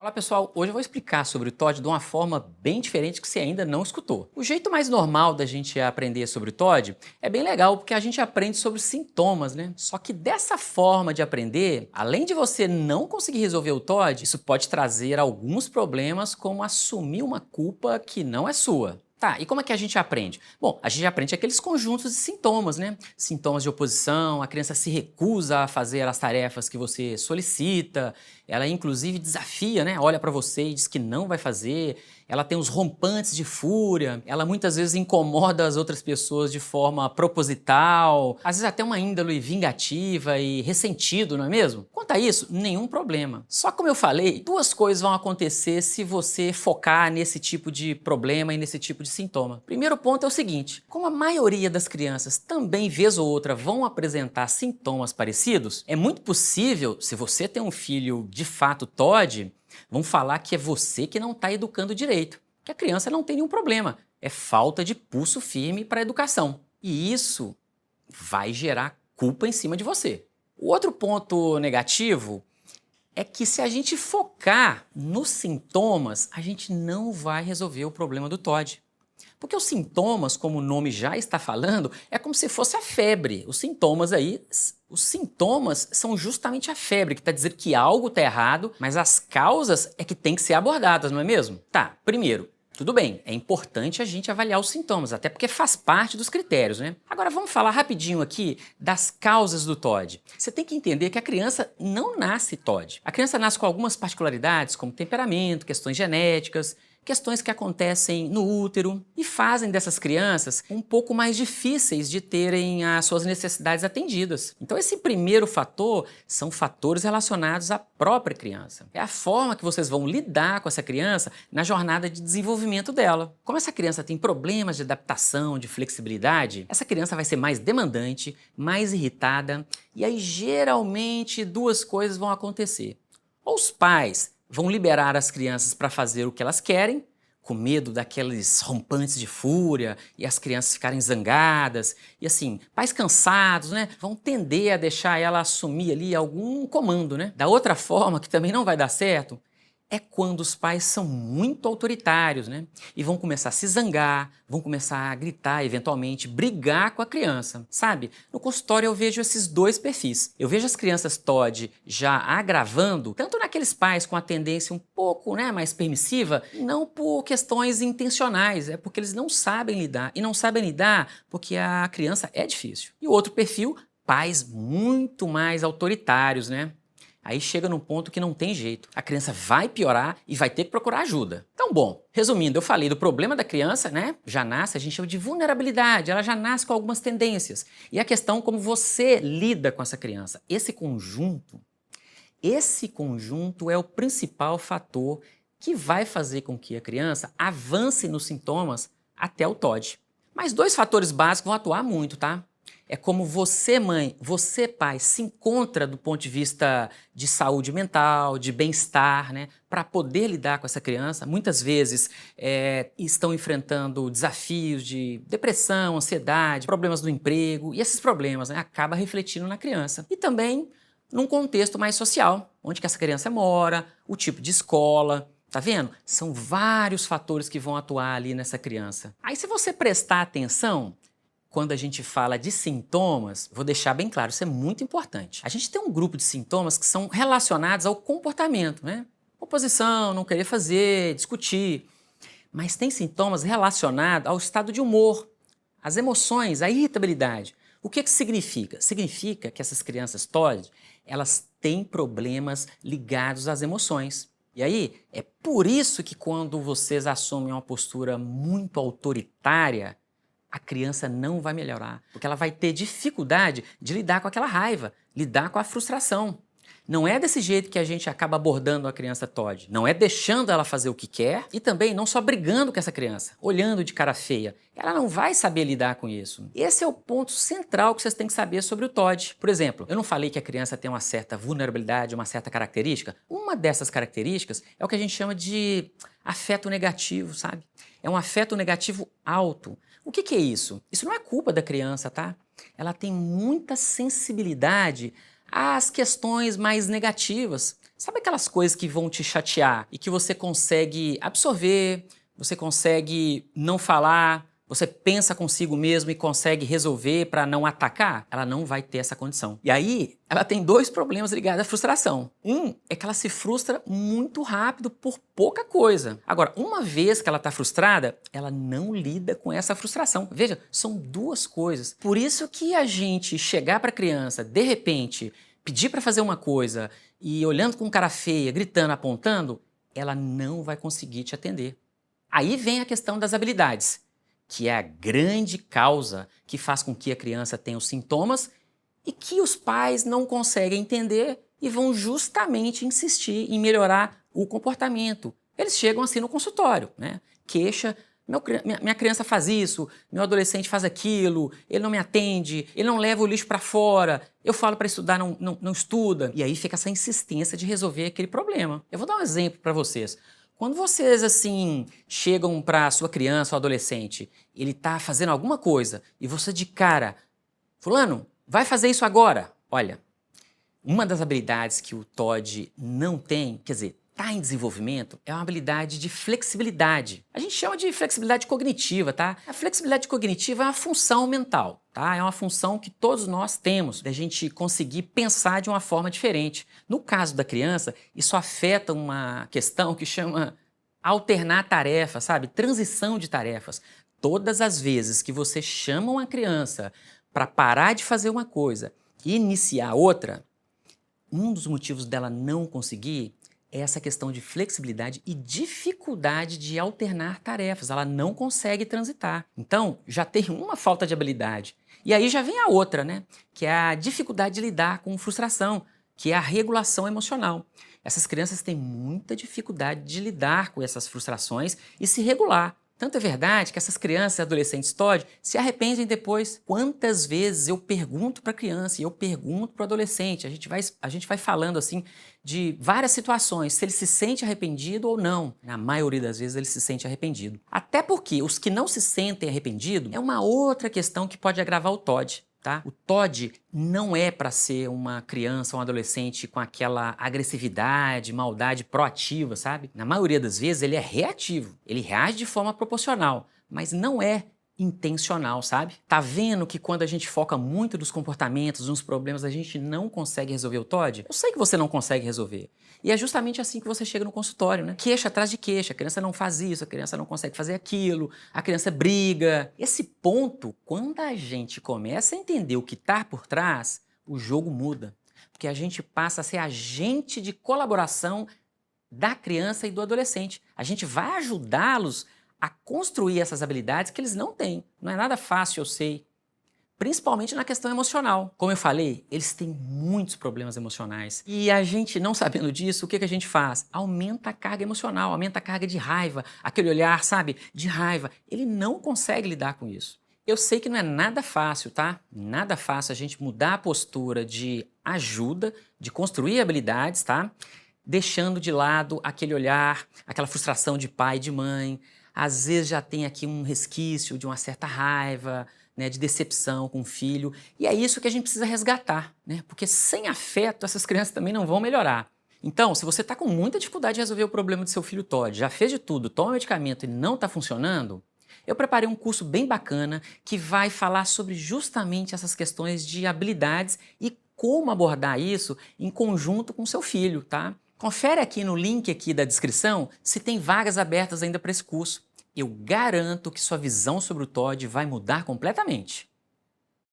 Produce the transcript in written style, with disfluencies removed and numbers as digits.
Olá pessoal, hoje eu vou explicar sobre o TOD de uma forma bem diferente que você ainda não escutou. O jeito mais normal da gente aprender sobre o TOD é bem legal porque a gente aprende sobre os sintomas, né? Só que dessa forma de aprender, além de você não conseguir resolver o TOD, isso pode trazer alguns problemas como assumir uma culpa que não é sua. Tá, e como é que a gente aprende? Bom, a gente aprende aqueles conjuntos de sintomas, né? Sintomas de oposição, a criança se recusa a fazer as tarefas que você solicita, ela inclusive desafia, né? Olha pra você e diz que não vai fazer, ela tem os rompantes de fúria, ela muitas vezes incomoda as outras pessoas de forma proposital, às vezes até uma índole vingativa e ressentido, não é mesmo? Quanto a isso, nenhum problema. Só como eu falei, duas coisas vão acontecer se você focar nesse tipo de problema e nesse tipo de sintoma. Primeiro ponto é o seguinte, como a maioria das crianças também, vez ou outra, vão apresentar sintomas parecidos, é muito possível, se você tem um filho de fato TOD, vão falar que é você que não está educando direito, que a criança não tem nenhum problema, é falta de pulso firme para a educação. E isso vai gerar culpa em cima de você. O outro ponto negativo é que se a gente focar nos sintomas, a gente não vai resolver o problema do TOD. Porque os sintomas, como o nome já está falando, é como se fosse a febre. Os sintomas são justamente a febre, que está dizendo que algo está errado, mas as causas é que tem que ser abordadas, não é mesmo? Tá, primeiro, tudo bem, é importante a gente avaliar os sintomas, até porque faz parte dos critérios, né? Agora vamos falar rapidinho aqui das causas do TOD. Você tem que entender que a criança não nasce TOD. A criança nasce com algumas particularidades, como temperamento, questões genéticas, questões que acontecem no útero e fazem dessas crianças um pouco mais difíceis de terem as suas necessidades atendidas. Então esse primeiro fator são fatores relacionados à própria criança. É a forma que vocês vão lidar com essa criança na jornada de desenvolvimento dela. Como essa criança tem problemas de adaptação, de flexibilidade, essa criança vai ser mais demandante, mais irritada e aí geralmente duas coisas vão acontecer. Ou os pais vão liberar as crianças para fazer o que elas querem, com medo daqueles rompantes de fúria e as crianças ficarem zangadas. E assim, pais cansados, né, vão tender a deixar ela assumir ali algum comando, né? Da outra forma, que também não vai dar certo, é quando os pais são muito autoritários, né? E vão começar a se zangar, vão começar a gritar, eventualmente brigar com a criança, sabe? No consultório eu vejo esses dois perfis. Eu vejo as crianças TOD já agravando, tanto naqueles pais com a tendência um pouco, né, mais permissiva, não por questões intencionais, é porque eles não sabem lidar. E não sabem lidar porque a criança é difícil. E o outro perfil, pais muito mais autoritários, né? Aí chega num ponto que não tem jeito. A criança vai piorar e vai ter que procurar ajuda. Então, bom, resumindo, eu falei do problema da criança, né? Já nasce, a gente chama de vulnerabilidade, ela já nasce com algumas tendências. E a questão como você lida com essa criança. Esse conjunto é o principal fator que vai fazer com que a criança avance nos sintomas até o TOD. Mas dois fatores básicos vão atuar muito, tá? É como você, mãe, você, pai, se encontra do ponto de vista de saúde mental, de bem-estar, né? Para poder lidar com essa criança. Muitas vezes estão enfrentando desafios de depressão, ansiedade, problemas no emprego, e esses problemas, né, acabam refletindo na criança. E também num contexto mais social, onde que essa criança mora, o tipo de escola. Tá vendo? São vários fatores que vão atuar ali nessa criança. Aí se você prestar atenção, quando a gente fala de sintomas, vou deixar bem claro, isso é muito importante. A gente tem um grupo de sintomas que são relacionados ao comportamento, né? Oposição, não querer fazer, discutir. Mas tem sintomas relacionados ao estado de humor, às emoções, à irritabilidade. O que significa? Significa que essas crianças TOD, elas têm problemas ligados às emoções. E aí, é por isso que quando vocês assumem uma postura muito autoritária, a criança não vai melhorar, porque ela vai ter dificuldade de lidar com aquela raiva, lidar com a frustração. Não é desse jeito que a gente acaba abordando a criança TOD. Não é deixando ela fazer o que quer e também não só brigando com essa criança, olhando de cara feia. Ela não vai saber lidar com isso. Esse é o ponto central que vocês têm que saber sobre o TOD. Por exemplo, eu não falei que a criança tem uma certa vulnerabilidade, uma certa característica? Uma dessas características é o que a gente chama de afeto negativo, sabe? É um afeto negativo alto. O que é isso? Isso não é culpa da criança, tá? Ela tem muita sensibilidade às questões mais negativas, Sabe aquelas coisas que vão te chatear e que você consegue absorver, você consegue não falar, você pensa consigo mesmo e consegue resolver para não atacar? Ela não vai ter essa condição. E aí, ela tem dois problemas ligados à frustração. Um é que ela se frustra muito rápido por pouca coisa. Agora, uma vez que ela está frustrada, ela não lida com essa frustração. Veja, são duas coisas. Por isso que a gente chegar para a criança, de repente, pedir para fazer uma coisa e olhando com cara feia, gritando, apontando, ela não vai conseguir te atender. Aí vem a questão das habilidades, que é a grande causa que faz com que a criança tenha os sintomas e que os pais não conseguem entender e vão justamente insistir em melhorar o comportamento. Eles chegam assim no consultório, né? Queixa, minha criança faz isso, meu adolescente faz aquilo, ele não me atende, ele não leva o lixo para fora, eu falo para estudar, não estuda. E aí fica essa insistência de resolver aquele problema. Eu vou dar um exemplo para vocês. Quando vocês, assim, chegam para a sua criança ou adolescente, ele está fazendo alguma coisa e você de cara, fulano, vai fazer isso agora. Olha, uma das habilidades que o TOD não tem, quer dizer, está em desenvolvimento, é uma habilidade de flexibilidade. A gente chama de flexibilidade cognitiva, tá? A flexibilidade cognitiva é uma função mental, tá? É uma função que todos nós temos, da gente conseguir pensar de uma forma diferente. No caso da criança, isso afeta uma questão que chama alternar tarefas, sabe? Transição de tarefas. Todas as vezes que você chama uma criança para parar de fazer uma coisa e iniciar outra, um dos motivos dela não conseguir é essa questão de flexibilidade e dificuldade de alternar tarefas. Ela não consegue transitar. Então, já tem uma falta de habilidade. E aí já vem a outra, né? Que é a dificuldade de lidar com frustração, que é a regulação emocional. Essas crianças têm muita dificuldade de lidar com essas frustrações e se regular. Tanto é verdade que essas crianças e adolescentes TOD se arrependem depois. Quantas vezes eu pergunto para a criança e eu pergunto para o adolescente, a gente vai falando assim de várias situações, se ele se sente arrependido ou não. Na maioria das vezes ele se sente arrependido. Até porque os que não se sentem arrependidos é uma outra questão que pode agravar o TOD. Tá? O TOD não é para ser uma criança ou um adolescente com aquela agressividade, maldade proativa, sabe? Na maioria das vezes ele é reativo, ele reage de forma proporcional, mas não é intencional, sabe? Tá vendo que quando a gente foca muito nos comportamentos, nos problemas, a gente não consegue resolver o TOD? Eu sei que você não consegue resolver. E é justamente assim que você chega no consultório, né? Queixa atrás de queixa, a criança não faz isso, a criança não consegue fazer aquilo, a criança briga. Esse ponto, quando a gente começa a entender o que tá por trás, o jogo muda. Porque a gente passa a ser agente de colaboração da criança e do adolescente. A gente vai ajudá-los a construir essas habilidades que eles não têm. Não é nada fácil, eu sei. Principalmente na questão emocional. Como eu falei, eles têm muitos problemas emocionais. E a gente, não sabendo disso, o que a gente faz? Aumenta a carga emocional, aumenta a carga de raiva, aquele olhar, sabe, de raiva. Ele não consegue lidar com isso. Eu sei que não é nada fácil, tá? Nada fácil a gente mudar a postura de ajuda, de construir habilidades, tá? Deixando de lado aquele olhar, aquela frustração de pai e de mãe. Às vezes já tem aqui um resquício de uma certa raiva, né, de decepção com o filho. E é isso que a gente precisa resgatar, né? Porque sem afeto essas crianças também não vão melhorar. Então, se você está com muita dificuldade de resolver o problema do seu filho TOD, já fez de tudo, toma medicamento e não está funcionando, eu preparei um curso bem bacana que vai falar sobre justamente essas questões de habilidades e como abordar isso em conjunto com o seu filho, tá? Confere aqui no link aqui da descrição se tem vagas abertas ainda para esse curso. Eu garanto que sua visão sobre o TOD vai mudar completamente.